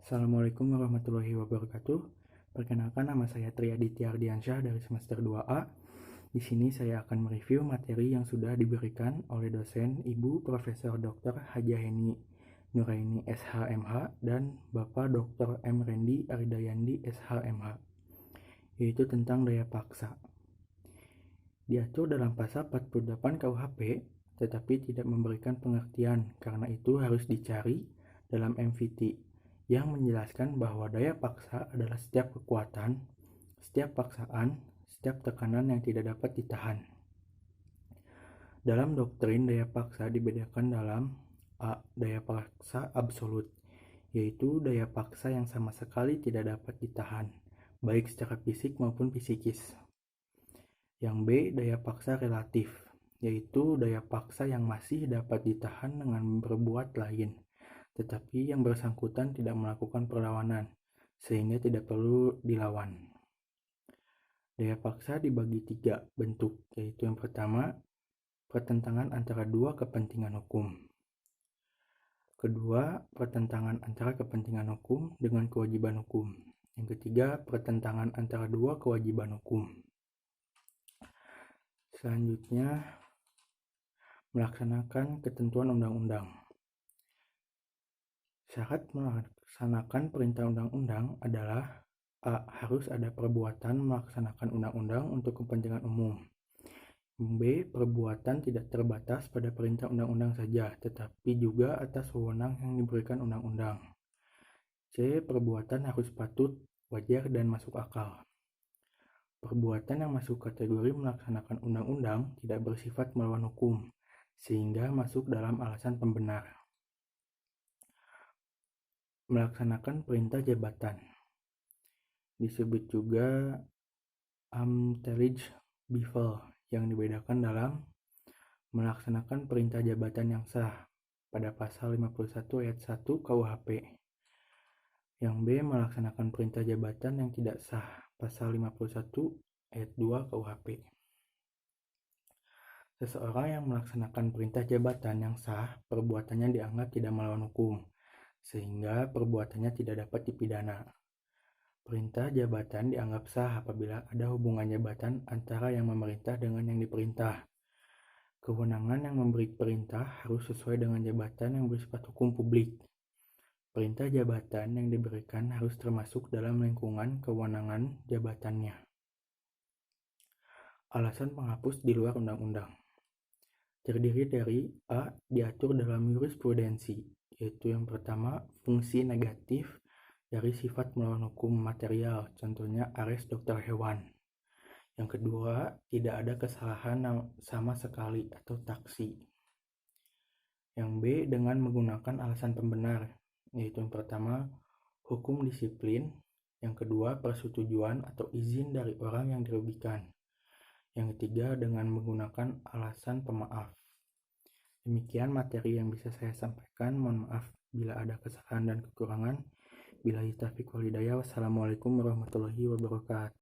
Assalamualaikum warahmatullahi wabarakatuh. Perkenalkan, nama saya Triaditya Ardiansyah dari semester 2A. Di sini saya akan mereview materi yang sudah diberikan oleh dosen Ibu Profesor Dr. Hajah Heni Nuraini SHMH dan Bapak Dr. M. Rendi Aridayandi SHMH, yaitu tentang daya paksa. Diatur dalam pasal 48 KUHP, tetapi tidak memberikan pengertian, karena itu harus dicari dalam MVT, yang menjelaskan bahwa daya paksa adalah setiap kekuatan, setiap paksaan, setiap tekanan yang tidak dapat ditahan. Dalam doktrin, daya paksa dibedakan dalam A. Daya paksa absolut, yaitu daya paksa yang sama sekali tidak dapat ditahan, baik secara fisik maupun psikis. Yang B. Daya paksa relatif, yaitu daya paksa yang masih dapat ditahan dengan berbuat lain, tetapi yang bersangkutan tidak melakukan perlawanan, sehingga tidak perlu dilawan. Daya paksa dibagi 3 bentuk, yaitu yang pertama, pertentangan antara dua kepentingan hukum. Kedua, pertentangan antara kepentingan hukum dengan kewajiban hukum. Yang ketiga, pertentangan antara dua kewajiban hukum. Selanjutnya, melaksanakan ketentuan undang-undang. Syarat melaksanakan perintah undang-undang adalah A. Harus ada perbuatan melaksanakan undang-undang untuk kepentingan umum. B. Perbuatan tidak terbatas pada perintah undang-undang saja, tetapi juga atas wewenang yang diberikan undang-undang. C. Perbuatan harus patut, wajar, dan masuk akal. Perbuatan yang masuk kategori melaksanakan undang-undang tidak bersifat melawan hukum, sehingga masuk dalam alasan pembenar. Melaksanakan perintah jabatan disebut juga amtelage bevel, yang dibedakan dalam melaksanakan perintah jabatan yang sah pada pasal 51 ayat 1 KUHP. Yang B. Melaksanakan perintah jabatan yang tidak sah pasal 51 ayat 2 KUHP. Seseorang yang melaksanakan perintah jabatan yang sah, perbuatannya dianggap tidak melawan hukum, sehingga perbuatannya tidak dapat dipidana. Perintah jabatan dianggap sah apabila ada hubungan jabatan antara yang memerintah dengan yang diperintah. Kewenangan yang memberi perintah harus sesuai dengan jabatan yang bersifat hukum publik. Perintah jabatan yang diberikan harus termasuk dalam lingkungan kewenangan jabatannya. Alasan penghapus di luar undang-undang terdiri dari A. Diatur dalam jurisprudensi, yaitu yang pertama, fungsi negatif dari sifat melawan hukum material, contohnya ares dokter hewan. Yang kedua, tidak ada kesalahan sama sekali atau taksi. Yang B, dengan menggunakan alasan pembenar, yaitu yang pertama, hukum disiplin. Yang kedua, persetujuan atau izin dari orang yang dirugikan. Yang ketiga, dengan menggunakan alasan pemaaf. Demikian materi yang bisa saya sampaikan. Mohon maaf bila ada kesalahan dan kekurangan. Billahi taufiq wal hidayah. Wassalamualaikum warahmatullahi wabarakatuh.